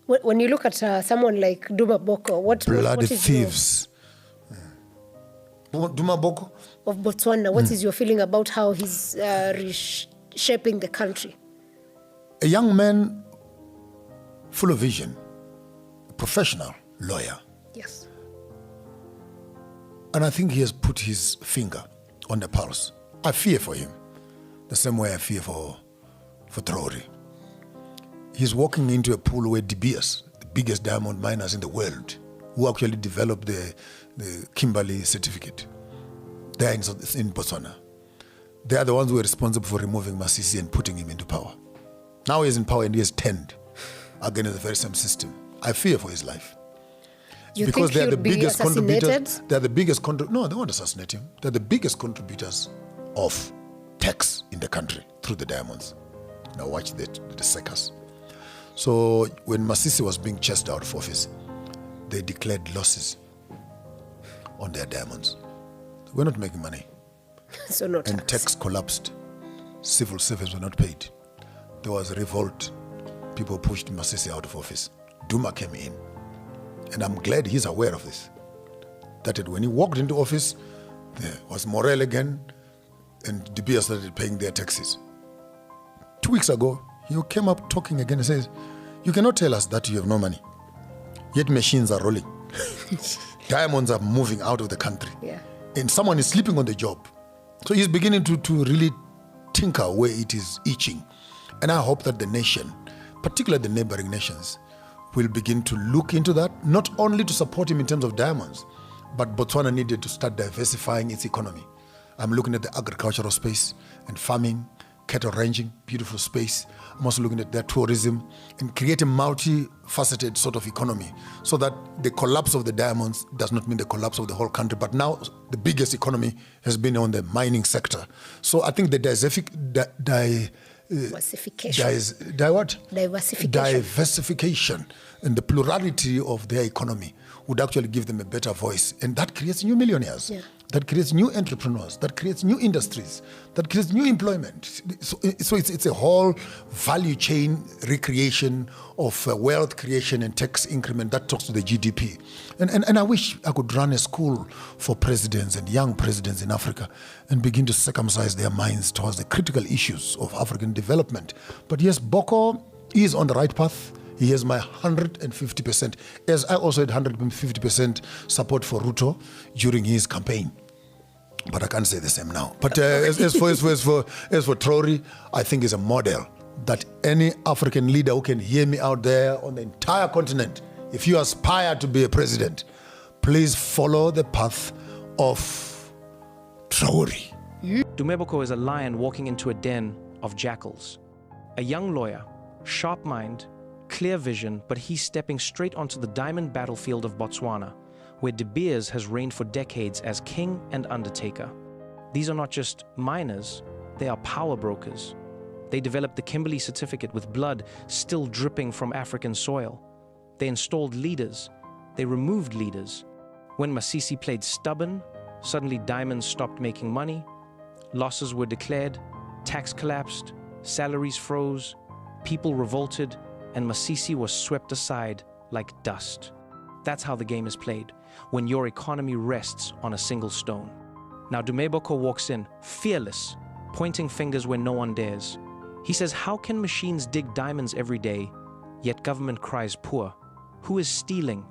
When you look at someone like Duma Boko, what bloody is thieves. Duma Boko? of Botswana, what is your feeling about how he's reshaping the country? A young man full of vision, a professional lawyer. Yes. And I think he has put his finger on the pulse. I fear for him, the same way I fear for Traore. He's walking into a pool where De Beers, the biggest diamond miners in the world, who actually developed the Kimberley certificate, they're in Botswana. They are the ones who are responsible for removing Masisi and putting him into power. Now he's in power and he has turned against the very same system. I fear for his life. You because think they're the he'll be biggest contributors. assassinated? They're the biggest no, they won't assassinate him. They're the biggest contributors of tax in the country through the diamonds. Now watch the circus. So when Masisi was being chased out of office, they declared losses on their diamonds. We're not making money. So no And tax collapsed. Civil servants were not paid. There was a revolt. People pushed Masisi out of office. Duma came in. And I'm glad he's aware of this. That when he walked into office, there was morale again, and De Beers started paying their taxes. 2 weeks ago, he came up talking again and says, you cannot tell us that you have no money. Yet machines are rolling. Diamonds are moving out of the country. Yeah. And someone is sleeping on the job. So he's beginning to really tinker where it is itching. And I hope that the nation, particularly the neighboring nations, will begin to look into that, not only to support him in terms of diamonds, but Botswana needed to start diversifying its economy. I'm looking at the agricultural space and farming, cattle ranching, beautiful space. I'm also looking at their tourism and create a multifaceted sort of economy so that the collapse of the diamonds does not mean the collapse of the whole country. But now the biggest economy has been on the mining sector. So I think the diversification and the plurality of their economy would actually give them a better voice. And that creates new millionaires. Yeah. That creates new entrepreneurs. That creates new industries. That creates new employment. So it's a whole value chain recreation of wealth creation and tax increment that talks to the GDP. And I wish I could run a school for presidents and young presidents in Africa and begin to circumcise their minds towards the critical issues of African development. But yes, Boko is on the right path. He has my 150%, as I also had 150% support for Ruto during his campaign. But I can't say the same now. But as for Traore, I think is a model that any African leader who can hear me out there on the entire continent, if you aspire to be a president, please follow the path of Traore. Duma Boko is a lion walking into a den of jackals. A young lawyer, sharp mind, clear vision, but he's stepping straight onto the diamond battlefield of Botswana, where De Beers has reigned for decades as king and undertaker. These are not just miners, they are power brokers. They developed the Kimberley certificate with blood still dripping from African soil. They installed leaders. They removed leaders. When Masisi played stubborn, suddenly diamonds stopped making money, losses were declared, tax collapsed, salaries froze, people revolted, and Masisi was swept aside like dust. That's how the game is played, when your economy rests on a single stone. Now Duma Boko walks in, fearless, pointing fingers where no one dares. He says, how can machines dig diamonds every day, yet government cries poor? Who is stealing?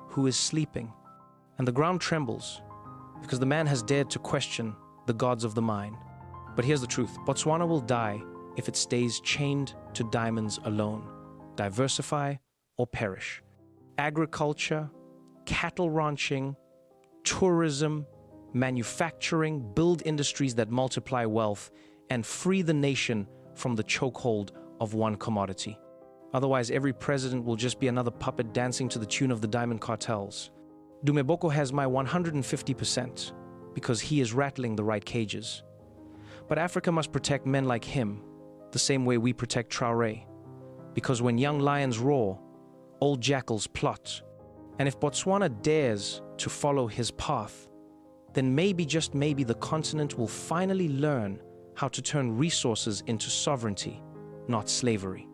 Who is sleeping? And the ground trembles, because the man has dared to question the gods of the mine. But here's the truth, Botswana will die if it stays chained to diamonds alone. Diversify or perish. Agriculture, cattle ranching, tourism, manufacturing, build industries that multiply wealth and free the nation from the chokehold of one commodity. Otherwise, every president will just be another puppet dancing to the tune of the diamond cartels. Duma Boko has my 150% because he is rattling the right cages. But Africa must protect men like him the same way we protect Traore. Because when young lions roar, old jackals plot. And if Botswana dares to follow his path, then maybe, just maybe, the continent will finally learn how to turn resources into sovereignty, not slavery.